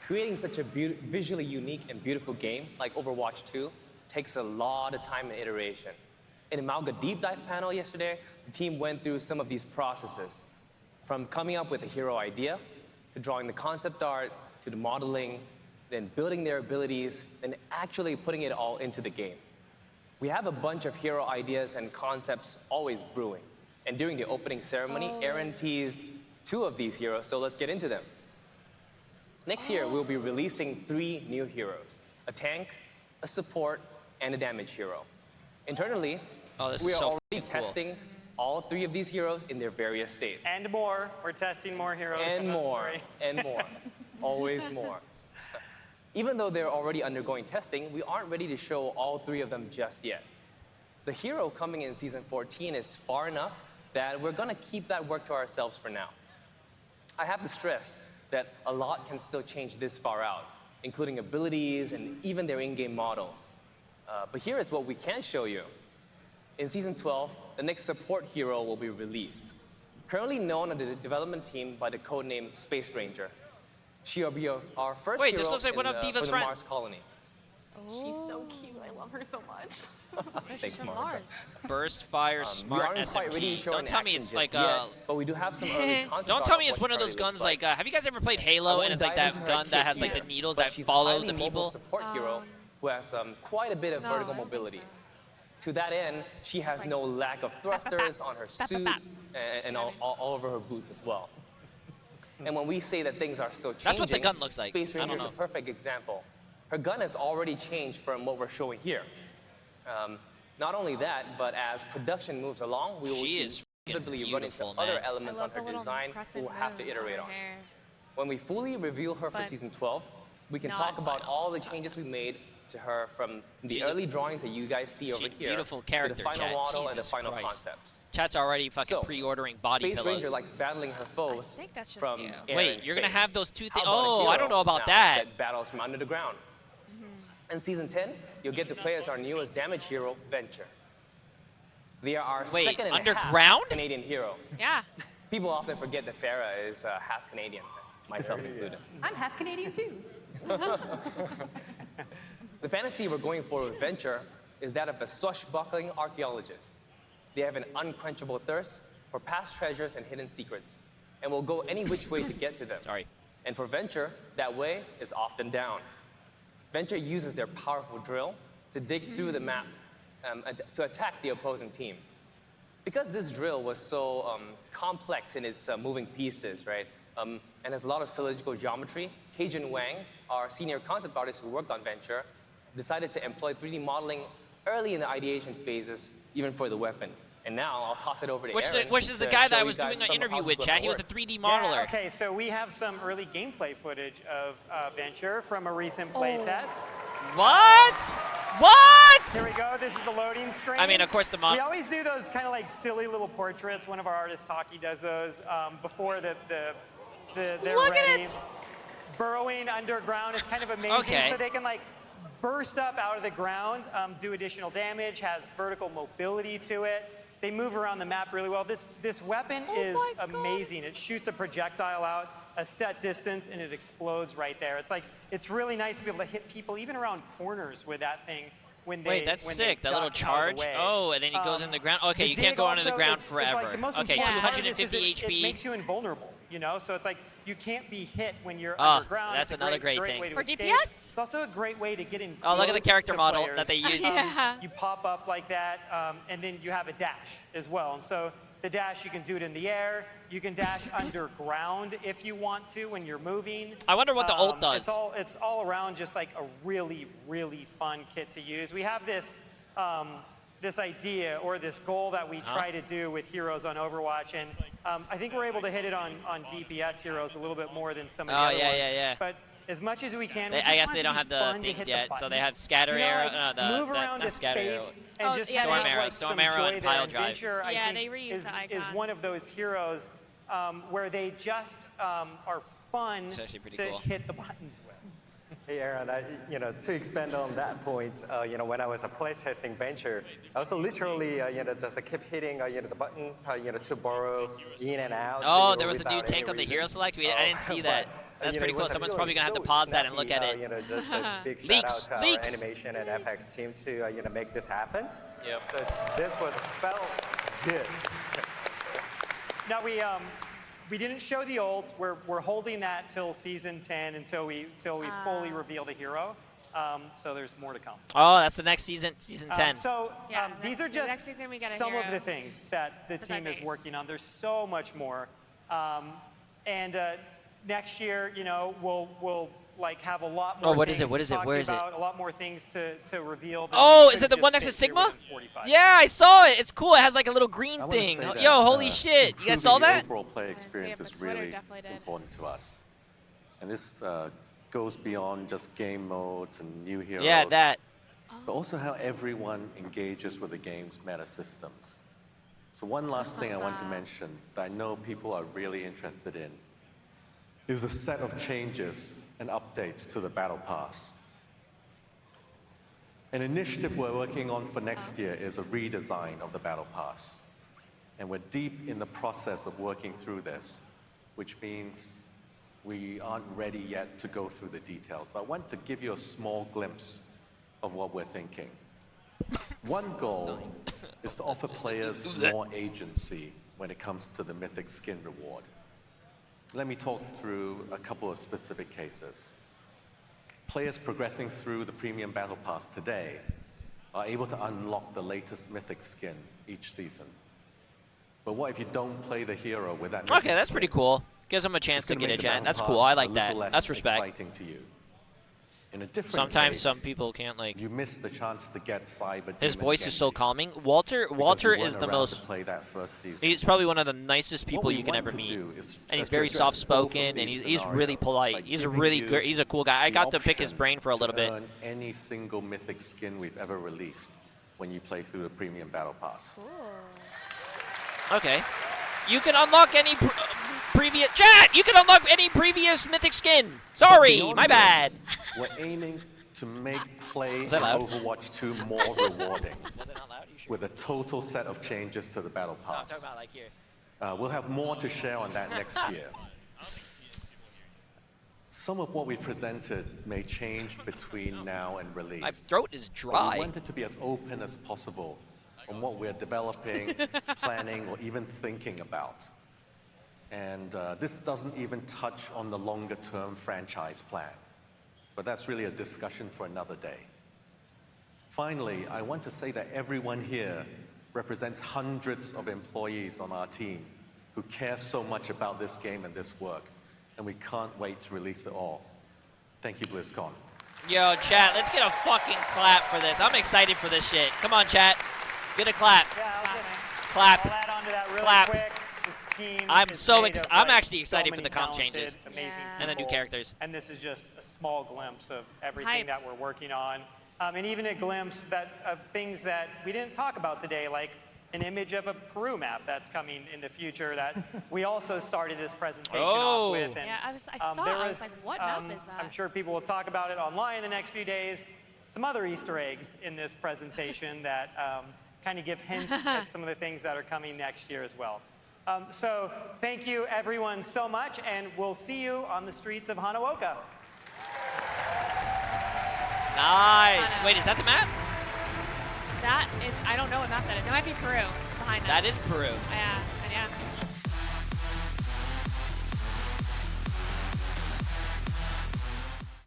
Creating such a visually unique and beautiful game like Overwatch 2 takes a lot of time and iteration. In the Malga Deep Dive panel yesterday, the team went through some of these processes, from coming up with a hero idea, to drawing the concept art, to the modeling, then building their abilities, and actually putting it all into the game. We have a bunch of hero ideas and concepts always brewing. And during the opening ceremony, Aaron teased 2 of these heroes, so let's get into them. Next year, we'll be releasing 3 new heroes: a tank, a support, and a damage hero. Internally, we are already testing all 3 of these heroes in their various states. And more. We're testing more heroes. And more. And more. Always more. Even though they're already undergoing testing, we aren't ready to show all 3 of them just yet. The hero coming in Season 14 is far enough that we're going to keep that work to ourselves for now. I have to stress that a lot can still change this far out, including abilities and even their in-game models. But here is what we can show you. In Season 12, the next support hero will be released. Currently known on the development team by the codename Space Ranger. She'll be our first hero this looks like one of Diva's for the friends. Mars colony. She's so cute. I love her so much. Thanks, Mark. Burst, fire, smart, SMG. Don't tell me it's like but we do have some early concept. Don't tell me it's one of those guns like. Have you guys ever played Halo and it's like that gun that has like the needles that follow the people? Support hero who has quite a bit of vertical mobility. To that end, she has no lack of thrusters on her suits and all over her boots as well. And when we say that things are still changing, that's what the gun looks like. Space Ranger is a perfect example. Her gun has already changed from what we're showing here. Not only that, but as production moves along, we will inevitably run into other elements on her design we'll have to iterate on. When we fully reveal her for Season 12, we can talk about all the changes we made to her from the early drawings that you guys see over here beautiful character, to the final Chat. model and the Jesus final Christ. concepts. Chat's already fucking pre-ordering body Space pillows. Ranger likes battling her foes from air Wait, and you're gonna space. have those 2 things? How about a Oh, I don't know about hero that. that battles from under the ground. In Season 10, you'll get to play as our newest damage hero, Venture. They are our second and half Canadian hero. Yeah. People often forget that Farah is half Canadian, myself included. I'm half Canadian too. The fantasy we're going for with Venture is that of a swashbuckling archaeologist. They have an unquenchable thirst for past treasures and hidden secrets, and will go any which way to get to them. And for Venture, that way is often down. Venture uses their powerful drill to dig through the map to attack the opposing team. Because this drill was so complex in its moving pieces, right, and has a lot of cylindrical geometry, Cajun Wang, our senior concept artist who worked on Venture, decided to employ 3D modeling early in the ideation phases, even for the weapon. And now I'll toss it over to Aaron. Which is the guy that I was doing an interview with, Chad. He was the 3D modeler. Yeah, okay, so we have some early gameplay footage of Venture from a recent playtest. What? What? Here we go. This is the loading screen. I mean, of course, We always do those kind of like silly little portraits. One of our artists, Taki, does those before they're ready. Burrowing underground is kind of amazing. So they can like burst up out of the ground, do additional damage, has vertical mobility to it. They move around the map really well. This weapon is amazing. It shoots a projectile out a set distance and it explodes right there. It's really nice to be able to hit people even around corners with that thing when they Wait, that's sick. That little charge. Oh, and then he goes in the ground. Okay, you can't go under the ground forever. Okay, 250 HP. It makes you invulnerable, you know? So it's like you can't be hit when you're underground. That's another great thing. Way to For escape. DPS? It's also a great way to get in Oh, look at the character model players. that they use. You pop up like that, and then you have a dash as well. And so the dash, you can do it in the air. You can dash underground if you want to when you're moving. I wonder what the ult does. It's all around just like a really, really fun kit to use. We have this this idea or this goal that we try to do with heroes on Overwatch, and I think we're able to hit it on DPS heroes a little bit more than some of the other ones. Yeah. But as much as we can, I guess they don't have the things yet, so they have scatter arrow. Move around to space and just storm arrow and pile drive. Venture, I think, is one of those heroes where they just are fun to hit the buttons with. Hey Aaron, to expand on that point, when I was playtesting Venture, I also literally, just kept hitting, the button, to borrow in and out. Oh, there was a new tank on the hero select. I didn't see that. That's pretty it cool. was a Someone's really probably gonna have to so pause that and snappy, look at it. Just a big shout Leaks, out to leaks. our animation and FX team to make this happen. Yep. So this felt good. Now we didn't show the ult. We're holding that till season 10 until we fully reveal the hero. So there's more to come. Oh, that's the next season, season 10. These are just some of the things that the team is working on. There's so much more. Next year, we'll like have a lot more. Oh, what is it? things What to is it? talk Where to is it? about, a lot more things to reveal. that Oh, we is it the couldn't one just next to fit here Sigma? within 45. Yeah, I saw it. It's cool. It has like a little green I wanna thing. say that, Yo, holy shit. You guys saw improving that? The overall player experience but is Twitter really definitely did. important to us. And this goes beyond just game modes and new heroes. Yeah, that. But also how everyone engages with the game's meta systems. So one last thing I want to mention that I know people are really interested in is a set of changes and updates to the Battle Pass. An initiative we're working on for next year is a redesign of the Battle Pass. And we're deep in the process of working through this, which means we aren't ready yet to go through the details. But I want to give you a small glimpse of what we're thinking. One goal is to offer players more agency when it comes to the Mythic Skin reward. Let me talk through a couple of specific cases. Players progressing through the Premium Battle Pass today are able to unlock the latest Mythic Skin each season. But what if you don't play the hero with that Mythic Okay, that's skin? pretty cool. Gives them a chance It's to gonna get a make the gen. Battle That's Pass cool. I a like little that. less That's respect. exciting to you. In a different Sometimes case, some people can't like. you miss the chance to get Cyber His Demon voice is so Genji calming. Walter because you is weren't the around to most. play that first season. He's probably one of the nicest people What we you can want ever to meet. do is And he's to very address soft-spoken, both of and these he's really scenarios polite. by He's a giving really you good. He's a cool guy. I the got to pick his option brain for a to little bit. earn any single Mythic Skin we've ever released when you play through the Premium Battle Pass. Okay. You can unlock any previous chat. You can unlock any previous Mythic Skin. Sorry, Beyond my bad. this, we're aiming to make play in that loud? Overwatch 2 more rewarding with a total set of changes to the Battle Pass. like here. We'll have more to share on that next year. Some of what we presented may change between now and release. My throat is But dry. we wanted to be as open as possible on what we're developing, planning, or even thinking about. And this doesn't even touch on the longer-term franchise plan. But that's really a discussion for another day. Finally, I want to say that everyone here represents hundreds of employees on our team who care so much about this game and this work, and we can't wait to release it all. Thank you, BlizzCon. Yo, chat, let's get a fucking clap for this. I'm excited for this shit. Come on, chat. Get a clap. Yeah, I'll just Clap. I'll add on to that really Clap. quick. This team I'm is so made of, I'm like, actually excited so for many the comp talented, changes. amazing And the new people. characters. And this is just a small glimpse of everything Hype. that we're working on. And even a glimpse of things that we didn't talk about today, like an image of a Peru map that's coming in the future that we also started this presentation off with. And, Yeah, I saw there it. I was like, what map is that? I'm sure people will talk about it online in the next few days. Some other Easter eggs in this presentation that kind of give hints at some of the things that are coming next year as well. So thank you everyone so much, and we'll see you on the streets of Hanaoka. Nice. Wait, is that the map? That is, I don't know what map that is. It might be Peru behind That us. is Peru. Yeah, yeah.